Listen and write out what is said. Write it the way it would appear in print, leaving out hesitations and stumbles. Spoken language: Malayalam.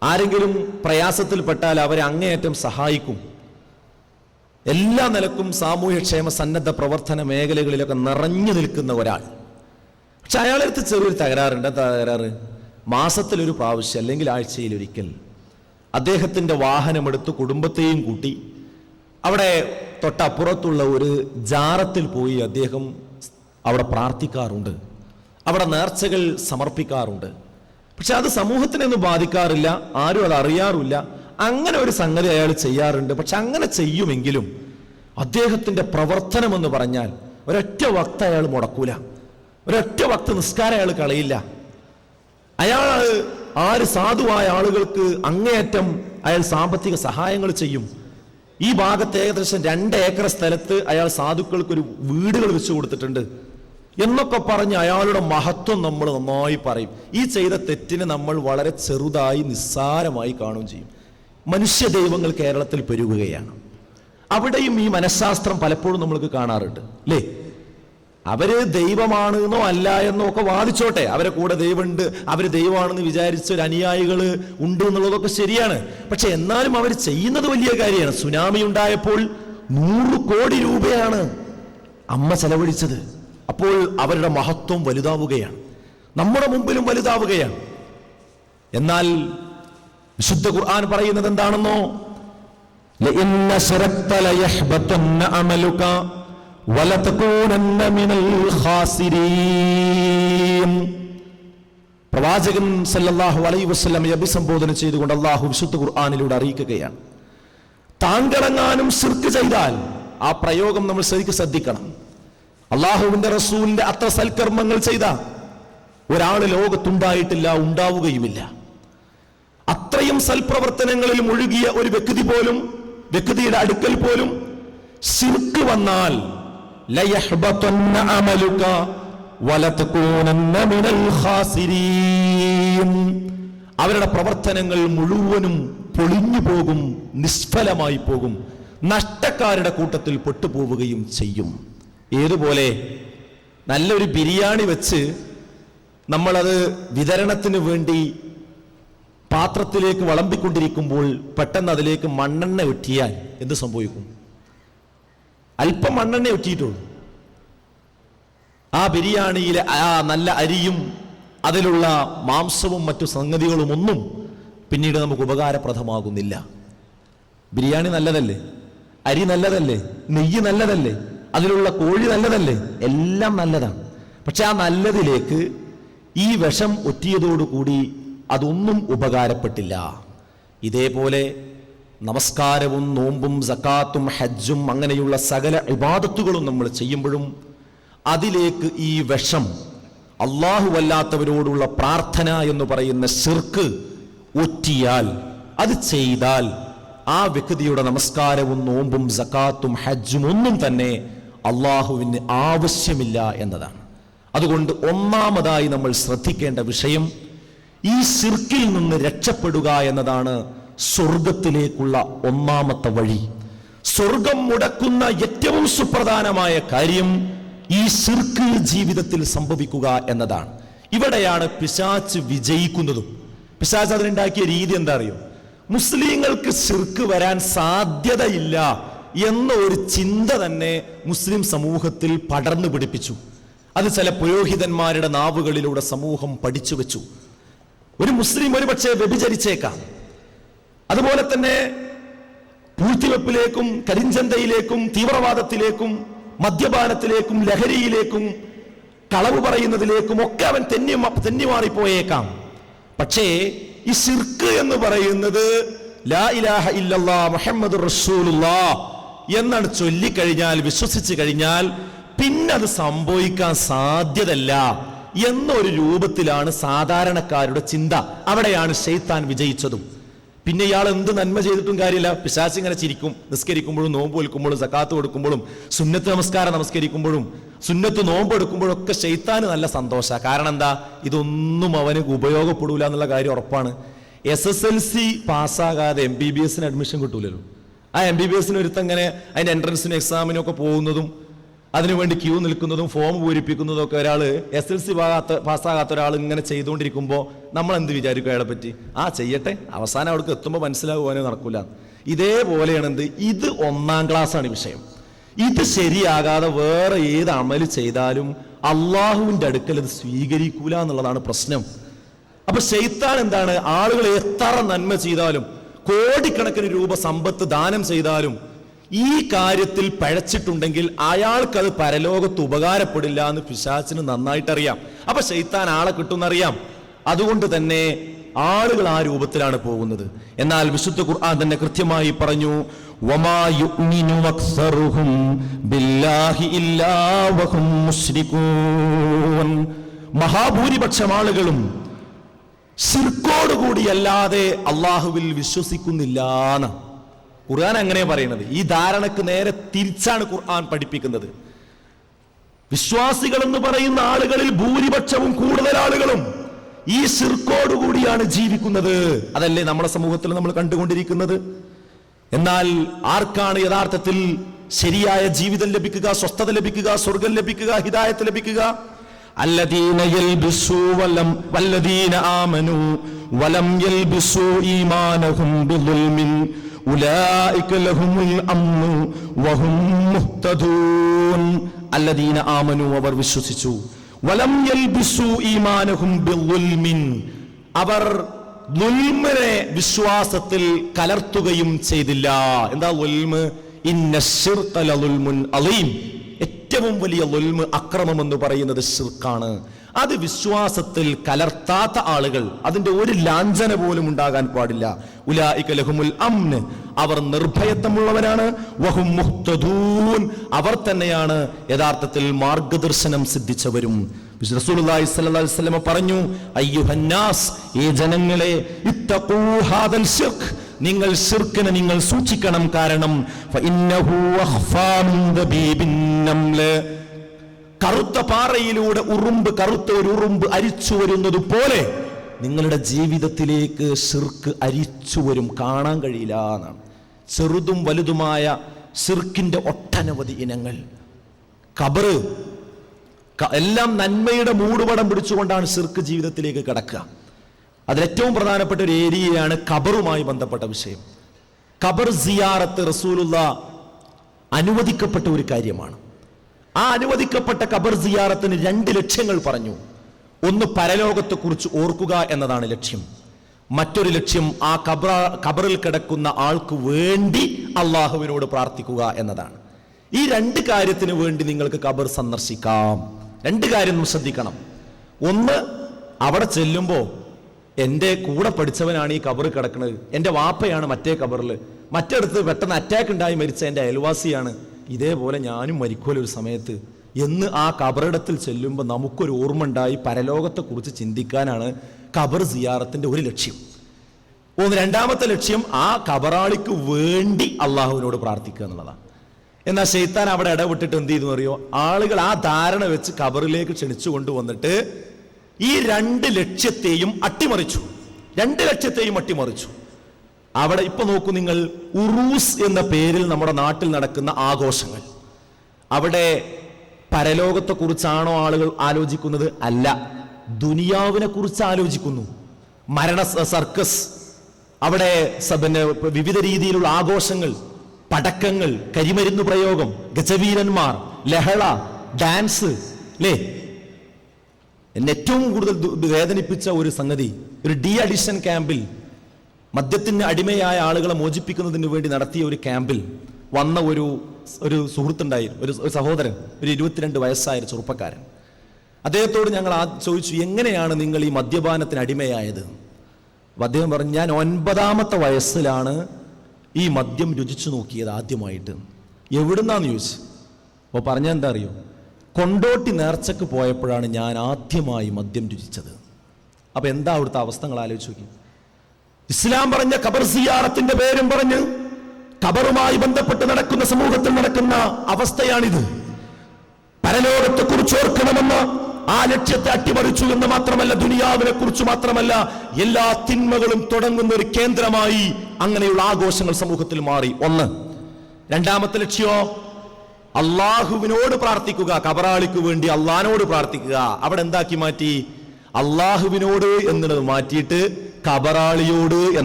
ആരെങ്കിലും പ്രയാസത്തിൽപ്പെട്ടാൽ അവരെ അങ്ങേയറ്റം സഹായിക്കും. എല്ലാ നിലക്കും സാമൂഹ്യക്ഷേമ സന്നദ്ധ പ്രവർത്തന മേഖലകളിലൊക്കെ നിറഞ്ഞു നിൽക്കുന്ന ഒരാൾ. പക്ഷെ അയാളടുത്ത് ചെറിയൊരു തകരാറുണ്ട്. എന്താ തകരാറ്? മാസത്തിലൊരു പ്രാവശ്യം അല്ലെങ്കിൽ ആഴ്ചയിലൊരിക്കൽ അദ്ദേഹത്തിൻ്റെ വാഹനമെടുത്ത് കുടുംബത്തെയും കൂട്ടി അവിടെ തൊട്ടപ്പുറത്തുള്ള ഒരു ജാറത്തിൽ പോയി അദ്ദേഹം അവിടെ പ്രാർത്ഥിക്കാറുണ്ട്, അവിടെ നേർച്ചകൾ സമർപ്പിക്കാറുണ്ട്. പക്ഷെ അത് സമൂഹത്തിനൊന്നും ബാധിക്കാറില്ല, ആരും അത് അറിയാറില്ല. അങ്ങനെ ഒരു സംഗതി അയാൾ ചെയ്യാറുണ്ട്. പക്ഷെ അങ്ങനെ ചെയ്യുമെങ്കിലും അദ്ദേഹത്തിൻ്റെ പ്രവർത്തനം എന്ന് പറഞ്ഞാൽ ഒരൊറ്റ വക്ത് അയാൾ മുടക്കൂല, ഒരൊറ്റ വക്ത് നിസ്കാരം അയാൾ കളയില്ല. അയാൾ സാധുവായ ആളുകൾക്ക് അങ്ങേയറ്റം അയാൾ സാമ്പത്തിക സഹായങ്ങൾ ചെയ്യും. ഈ ഭാഗത്ത് ഏകദേശം 2 ഏക്കർ സ്ഥലത്ത് അയാൾ സാധുക്കൾക്ക് ഒരു വീടുകൾ വെച്ചു കൊടുത്തിട്ടുണ്ട് എന്നൊക്കെ പറഞ്ഞ് അയാളുടെ മഹത്വം നമ്മൾ നന്നായി പറയും. ഈ ചെയ്ത തെറ്റിനെ നമ്മൾ വളരെ ചെറുതായി നിസ്സാരമായി കാണുകയും ചെയ്യും. മനുഷ്യ ദൈവങ്ങൾ കേരളത്തിൽ പെരുകുകയാണ്. അവിടെയും ഈ മനഃശാസ്ത്രം പലപ്പോഴും നമ്മൾക്ക് കാണാറുണ്ട്, അല്ലേ? അവര് ദൈവമാണ് എന്നോ അല്ല എന്നോ ഒക്കെ വാദിച്ചോട്ടെ, അവരെ കൂടെ ദൈവമുണ്ട്, അവര് ദൈവമാണെന്ന് വിചാരിച്ച ഒരു അനുയായികൾ ഉണ്ട് എന്നുള്ളതൊക്കെ ശരിയാണ്. പക്ഷെ എന്നാലും അവർ ചെയ്യുന്നത് വലിയ കാര്യമാണ്. സുനാമി ഉണ്ടായപ്പോൾ 100 കോടി രൂപയാണ് അമ്മ ചെലവഴിച്ചത്. അപ്പോൾ അവരുടെ മഹത്വം വലുതാവുകയാണ്, നമ്മുടെ മുമ്പിലും വലുതാവുകയാണ്. എന്നാൽ വിശുദ്ധ ഖുർആൻ പറയുന്നത് എന്താണെന്നോ? പ്രവാചകൻ സല്ലല്ലാഹു അലൈഹി വസല്ലമയെ അഭിസംബോധന ചെയ്തുകൊണ്ട് അല്ലാഹു വിശുദ്ധ ഖുർആനിലൂടെ അറിയിക്കുകയാണ്, താങ്കളെങ്ങാനും ശിർക്ക് ചെയ്താൽ, ആ പ്രയോഗം നമ്മൾ ശരിക്കും ശ്രദ്ധിക്കണം. അള്ളാഹുവിന്റെ റസൂലിന്റെ അത്ര സൽക്കർമ്മങ്ങൾ ചെയ്ത ഒരാൾ ലോകത്തുണ്ടായിട്ടില്ല, ഉണ്ടാവുകയുമില്ല. അത്രയും സൽപ്രവർത്തനങ്ങളിൽ മുഴുകിയ ഒരു വ്യക്തിയുടെ അടുക്കൽ പോലും ശിർക്ക് വന്നാൽ അവരുടെ പ്രവർത്തനങ്ങൾ മുഴുവനും പൊളിഞ്ഞു പോകും, നിഷ്ഫലമായി പോകും, നഷ്ടക്കാരുടെ കൂട്ടത്തിൽ പെട്ടുപോവുകയും ചെയ്യും. ഏതുപോലെ നല്ലൊരു ബിരിയാണി വെച്ച് നമ്മളത് വിതരണത്തിന് വേണ്ടി പാത്രത്തിലേക്ക് വിളമ്പിക്കൊണ്ടിരിക്കുമ്പോൾ പെട്ടെന്ന് അതിലേക്ക് മണ്ണെണ്ണ ഒറ്റിയാൽ എന്ത് സംഭവിക്കും? അല്പം മണ്ണെണ്ണ ഒറ്റിയിട്ടുള്ളൂ. ആ ബിരിയാണിയിലെ ആ നല്ല അരിയും അതിലുള്ള മാംസവും മറ്റു സംഗതികളും ഒന്നും പിന്നീട് നമുക്ക് ഉപകാരപ്രദമാകുന്നില്ല. ബിരിയാണി നല്ലതല്ലേ, അരി നല്ലതല്ലേ, നെയ്യ് നല്ലതല്ലേ, അതിലുള്ള കോഴി നല്ലതല്ലേ, എല്ലാം നല്ലതാണ്. പക്ഷെ ആ നല്ലതിലേക്ക് ഈ വിഷം ഒറ്റിയതോടുകൂടി അതൊന്നും ഉപകാരപ്പെട്ടില്ല. ഇതേപോലെ നമസ്കാരവും നോമ്പും സക്കാത്തും ഹജ്ജും അങ്ങനെയുള്ള സകല ഇബാദത്തുകളും നമ്മൾ ചെയ്യുമ്പോഴും അതിലേക്ക് ഈ വിഷം, അല്ലാഹുവല്ലാത്തവരോടുള്ള പ്രാർത്ഥന എന്ന് പറയുന്ന ശിർക്ക് ഒറ്റിയാൽ, അത് ചെയ്താൽ ആ വ്യക്തിയുടെ നമസ്കാരവും നോമ്പും സക്കാത്തും ഹജ്ജും ഒന്നും തന്നെ അള്ളാഹുവിന് ആവശ്യമില്ല എന്നതാണ്. അതുകൊണ്ട് ഒന്നാമതായി നമ്മൾ ശ്രദ്ധിക്കേണ്ട വിഷയം ഈ ശിർക്കിൽ നിന്ന് രക്ഷപ്പെടുക എന്നതാണ് സ്വർഗത്തിലേക്കുള്ള ഒന്നാമത്തെ വഴി. സ്വർഗം മുടക്കുന്ന ഏറ്റവും സുപ്രധാനമായ കാര്യം ഈ ശിർക്ക് ജീവിതത്തിൽ സംഭവിക്കുക എന്നതാണ്. ഇവിടെയാണ് പിശാച് വിജയിക്കുന്നതും. പിശാച് അതിനുണ്ടാക്കിയ രീതി എന്താ അറിയോ? മുസ്ലിങ്ങൾക്ക് ശിർക്ക് വരാൻ സാധ്യതയില്ല എന്ന ഒരു ചിന്ത തന്നെ മുസ്ലിം സമൂഹത്തിൽ പടർന്നു പിടിപ്പിച്ചു. അത് ചില പുരോഹിതന്മാരുടെ നാവുകളിലൂടെ സമൂഹം പഠിച്ചു വെച്ചു. ഒരു മുസ്ലിം ഒരുപക്ഷെ വ്യഭിചരിച്ചേക്കാം, അതുപോലെ തന്നെ പൂഴ്ത്തിവെപ്പിലേക്കും കരിഞ്ചന്തയിലേക്കും തീവ്രവാദത്തിലേക്കും മദ്യപാനത്തിലേക്കും ലഹരിയിലേക്കും കളവ് പറയുന്നതിലേക്കും ഒക്കെ അവൻ തെന്നിമാറിപ്പോയേക്കാം. പക്ഷേ ഈ ശിർക്ക് എന്ന് പറയുന്നത് ലാ ഇലാഹ ഇല്ലല്ലാഹ് മുഹമ്മദുർ റസൂലുള്ളാഹ് എന്നാണ് ചൊല്ലിക്കഴിഞ്ഞാൽ, വിശ്വസിച്ചു കഴിഞ്ഞാൽ പിന്നെ അത് സംഭവിക്കാൻ സാധ്യതല്ല എന്നൊരു രൂപത്തിലാണ് സാധാരണക്കാരുടെ ചിന്ത. അവിടെയാണ് ശൈത്താൻ വിജയിച്ചതും. പിന്നെ ഇയാൾ എന്ത് നന്മ ചെയ്തിട്ടും കാര്യമില്ല, പിശാച് ഇങ്ങനെ ചിരിക്കും. നിസ്കരിക്കുമ്പോഴും നോമ്പ് വെക്കുമ്പോഴും സക്കാത്ത് കൊടുക്കുമ്പോഴും സുന്നത്ത് നമസ്കാരം നമസ്കരിക്കുമ്പോഴും സുന്നത്ത് നോമ്പ് എടുക്കുമ്പോഴും ഒക്കെ ശൈത്താന് നല്ല സന്തോഷമാണ്. കാരണം എന്താ? ഇതൊന്നും അവന് ഉപയോഗപ്പെടൂല എന്നുള്ള കാര്യം ഉറപ്പാണ്. SSLC പാസ്സാകാതെ MBBS അഡ്മിഷൻ കിട്ടൂലല്ലോ. ആ MBBS ഒരുത്തങ്ങനെ അതിന്റെ എൻട്രൻസിനും എക്സാമിനും ഒക്കെ പോകുന്നതും അതിനുവേണ്ടി ക്യൂ നിൽക്കുന്നതും ഫോം പൂരിപ്പിക്കുന്നതും ഒക്കെ ഒരാൾ SLC പാസ്സാകാത്ത ഒരാൾ ഇങ്ങനെ ചെയ്തുകൊണ്ടിരിക്കുമ്പോൾ നമ്മൾ എന്ത് വിചാരിക്കും അയാളെ പറ്റി? ചെയ്യട്ടെ, അവസാനം അവിടേക്ക് എത്തുമ്പോൾ മനസ്സിലാകുവാനേ നടക്കൂല. ഇതേപോലെയാണ് എന്ത്, ഇത് 1-ാം ക്ലാസ്സാണ് വിഷയം. ഇത് ശരിയാകാതെ വേറെ ഏത് അമല് ചെയ്താലും അള്ളാഹുവിന്റെ അടുക്കൽ അത് സ്വീകരിക്കൂല എന്നുള്ളതാണ് പ്രശ്നം. അപ്പൊ ശൈത്താൻ എന്താണ്, ആളുകൾ എത്ര നന്മ ചെയ്താലും കോടിക്കണക്കിന് രൂപ സമ്പത്ത് ദാനം ചെയ്താലും ഈ കാര്യത്തിൽ പഴച്ചിട്ടുണ്ടെങ്കിൽ അയാൾക്കത് പരലോകത്ത് ഉപകാരപ്പെടില്ല എന്ന് പിശാചിന് നന്നായിട്ടറിയാം. അപ്പൊ ശൈത്താൻ ആളെ കിട്ടുന്നറിയാം. അതുകൊണ്ട് തന്നെ ആളുകൾ ആ രൂപത്തിലാണ് പോകുന്നത്. എന്നാൽ വിശുദ്ധ ഖുർആൻ തന്നെ കൃത്യമായി പറഞ്ഞു, വമാ യുഅ്മിനു അക്സറുഹും ബില്ലാഹി ഇല്ലാ വഹും മുശ്രികൂൻ. മഹാഭൂരിപക്ഷം ആളുകളും ശിർക്കോടുകൂടിയല്ലാതെ അള്ളാഹുവിൽ വിശ്വസിക്കുന്നില്ല. ഖുർആൻ അങ്ങനെ പറയുന്നത്. ഈ ധാരണക്ക് നേരെ തിരിച്ചാണ് ഖുർആൻ പഠിപ്പിക്കുന്നത്. വിശ്വാസികൾ എന്ന് പറയുന്ന ആളുകളിൽ ഭൂരിപക്ഷവും കൂടുതൽ ആളുകളും ഈ ശിർക്കോടുകൂടിയാണ് ജീവിക്കുന്നത്. അതല്ലേ നമ്മുടെ സമൂഹത്തിൽ നമ്മൾ കണ്ടുകൊണ്ടിരിക്കുന്നത്. എന്നാൽ ആർക്കാണ് യഥാർത്ഥത്തിൽ ശരിയായ ജീവിതം ലഭിക്കുക, സ്വസ്ഥത ലഭിക്കുക, സ്വർഗം ലഭിക്കുക, ഹിദായത്ത് ലഭിക്കുക? الذين يلبسوا والذين آمنوا ولم يلبسوا إيمانهم بظلم أولئك لهم الأمن وهم مهتدون. الذين آمنوا അവർ വിശ്വസിച്ചു, വലം യൽബിസു ഈമാനഹും ബിളുൽമിൻ അവർ ളുൽമിനെ വിശ്വാസത്തിൽ കലർത്തുകയും ചെയ്തില്ല. എന്താ ളുൽമ്? ഇന്നശ്ശിർക ലളുൽമുൻ അളീം. ഏറ്റവും വലിയ ളുൽമ്, അക്രമം എന്ന് പറയുന്നത് ശിർക്കാണ്. അത് വിശ്വാസത്തിൽ കലർത്താത്ത ആളുകൾ, അതിന്റെ ഒരു ലാഞ്ചന പോലും ഉണ്ടാകാൻ പാടില്ല. ഉലൈക ലഹുമുൽ അംൻ, അവർ നിർഭയത്വമുള്ളവരാണ്. വഹും മുഹ്തദൂൻ, അവർ തന്നെയാണ് യഥാർത്ഥത്തിൽ മാർഗദർശനം സിദ്ധിച്ചവരും. റസൂലുള്ളാഹി സ്വല്ലല്ലാഹു അലൈഹി വസല്ലം പറഞ്ഞു, അയ്യുഹന്നാസ്, ഈ ജനങ്ങളെ, ഇത്തഖൂ ഹാദൽ ശിർക്ക്, നിങ്ങൾ ശിർക്കിനെ നിങ്ങൾ സൂക്ഷിക്കണം. കാരണം ഫഇന്നഹു അഖ്ഫാ മിൻ ദബീബിൻ നംല, കറുത്ത പാറയിലൂടെ കറുത്ത ഒരു ഉറുമ്പ് അരിച്ചു വരുന്നത് പോലെ നിങ്ങളുടെ ജീവിതത്തിലേക്ക് ശിർക്ക് അരിച്ചു വരും, കാണാൻ കഴിയില്ല എന്നാണ്. ചെറുതും വലുതുമായ ശിർക്കിന്റെ ഒട്ടനവധി ഇനങ്ങൾ. ഖബറ്, എല്ലാം നന്മയുടെ മൂടുപടം പിടിച്ചുകൊണ്ടാണ് ശിർക്ക് ജീവിതത്തിലേക്ക് കടക്കുക. അതിലേറ്റവും പ്രധാനപ്പെട്ട ഒരു ഏരിയയാണ് ഖബറുമായി ബന്ധപ്പെട്ട വിഷയം. ഖബർ സിയാറത്ത് റസൂലുള്ളാഹി അനുവദിക്കപ്പെട്ട ഒരു കാര്യമാണ്. ആ അനുവദിക്കപ്പെട്ട ഖബർ സിയാറത്തിന് 2 ലക്ഷ്യങ്ങൾ പറഞ്ഞു. ഒന്ന്, പരലോകത്തെക്കുറിച്ച് ഓർക്കുക എന്നതാണ് ലക്ഷ്യം. മറ്റൊരു ലക്ഷ്യം, ആ ഖബറിൽ കിടക്കുന്ന ആൾക്ക് വേണ്ടി അള്ളാഹുവിനോട് പ്രാർത്ഥിക്കുക എന്നതാണ്. ഈ 2 കാര്യത്തിന് വേണ്ടി നിങ്ങൾക്ക് ഖബർ സന്ദർശിക്കാം. 2 കാര്യം ശ്രദ്ധിക്കണം. ഒന്ന്, അവിടെ ചെല്ലുമ്പോൾ എൻ്റെ കൂടെ പഠിച്ചവനാണ് ഈ ഖബർ കിടക്കുന്നത്, എൻ്റെ വാപ്പയാണ് മറ്റേ ഖബറിൽ, മറ്റടുത്ത് പെട്ടെന്ന് അറ്റാക്ക് ഉണ്ടായി മരിച്ച എൻ്റെ അയൽവാസിയാണ്, ഇതേപോലെ ഞാനും മരിക്കുമല്ലോ ഒരു സമയത്ത് എന്ന് ആ ഖബറിടത്തിൽ ചെല്ലുമ്പോൾ നമുക്കൊരു ഓർമ്മ ഉണ്ടായി പരലോകത്തെക്കുറിച്ച് ചിന്തിക്കാനാണ് ഖബർ സിയാറത്തിന്റെ ഒരു ലക്ഷ്യം. രണ്ടാമത്തെ ലക്ഷ്യം, ആ ഖബറാളിക്ക് വേണ്ടി അള്ളാഹുവിനോട് പ്രാർത്ഥിക്കുക എന്നുള്ളതാണ്. എന്നാൽ ശൈത്താൻ അവിടെ ഇടപെട്ടിട്ട് എന്ത് ചെയ്തു അറിയോ? ആളുകൾ ആ ധാരണ വെച്ച് ഖബറിലേക്ക് ക്ഷണിച്ചു കൊണ്ടുവന്നിട്ട് ഈ 2 ലക്ഷ്യത്തെയും അട്ടിമറിച്ചു. 2 ലക്ഷ്യത്തെയും അട്ടിമറിച്ചു. അവിടെ ഇപ്പൊ നോക്കൂ നിങ്ങൾ, ഉറൂസ് എന്ന പേരിൽ നമ്മുടെ നാട്ടിൽ നടക്കുന്ന ആഘോഷങ്ങൾ, അവിടെ പരലോകത്തെ കുറിച്ചാണോ ആളുകൾ ആലോചിക്കുന്നത്? അല്ല, ദുനിയാവിനെ കുറിച്ച് ആലോചിക്കുന്നു. മരണ സർക്കസ്, അവിടെ വിവിധ രീതിയിലുള്ള ആഘോഷങ്ങൾ, പടക്കങ്ങൾ, കരിമരുന്ന് പ്രയോഗം, ഗജവീരന്മാർ, ലഹള, ഡാൻസ്. അല്ലേ, എന്നെ ഏറ്റവും കൂടുതൽ വേദനിപ്പിച്ച ഒരു സംഗതി, ഒരു ഡി അഡിഷൻ ക്യാമ്പിൽ, മദ്യത്തിന് അടിമയായ ആളുകളെ മോചിപ്പിക്കുന്നതിന് വേണ്ടി നടത്തിയ ഒരു ക്യാമ്പിൽ വന്ന ഒരു സുഹൃത്തുണ്ടായി, ഒരു സഹോദരൻ, ഒരു 22 വയസ്സായ ചെറുപ്പക്കാരൻ. അദ്ദേഹത്തോട് ഞങ്ങൾ ചോദിച്ചു, എങ്ങനെയാണ് നിങ്ങൾ ഈ മദ്യപാനത്തിന് അടിമയായത്? അദ്ദേഹം പറഞ്ഞു, ഞാൻ 9ാമത്തെ വയസ്സിലാണ് ഈ മദ്യം രുചിച്ചു നോക്കിയത് ആദ്യമായിട്ട്. എവിടുന്നാന്ന് ചോദിച്ചു. അപ്പോൾ പറഞ്ഞാൽ എന്താ അറിയോ? കൊണ്ടോട്ടി നേർച്ചക്ക് പോയപ്പോഴാണ് ഞാൻ ആദ്യമായി മദ്യം രുചിച്ചത്. അപ്പൊ എന്താ അവിടുത്തെ അവസ്ഥകൾ ആലോചിച്ച് നോക്കി. ഇസ്ലാം പറഞ്ഞ ഖബർ സിയാറത്തിന്റെ പേരും പറഞ്ഞ് ഖബറുമായി ബന്ധപ്പെട്ട് നടക്കുന്ന സമൂഹത്തിൽ നടക്കുന്ന അവസ്ഥയാണിത്. പരലോകത്തെ കുറിച്ച് ഓർക്കണമെന്ന് ആ ലക്ഷ്യത്തെ അട്ടിമറിച്ചു എന്ന് മാത്രമല്ല, ദുനിയാവിനെ കുറിച്ച് മാത്രമല്ല, എല്ലാ തിന്മകളും തുടങ്ങുന്ന ഒരു കേന്ദ്രമായി അങ്ങനെയുള്ള ആഘോഷങ്ങൾ സമൂഹത്തിൽ മാറി. ഒന്ന്. രണ്ടാമത്തെ ലക്ഷ്യമോ, അള്ളാഹുവിനോട് പ്രാർത്ഥിക്കുക, കബറാളിക്ക് വേണ്ടി അള്ളാഹിനോട് പ്രാർത്ഥിക്കുക. അവിടെ എന്താക്കി മാറ്റി? അള്ളാഹുവിനോട് എന്നുള്ളത് മാറ്റിയിട്ട് കബറാളിയോട്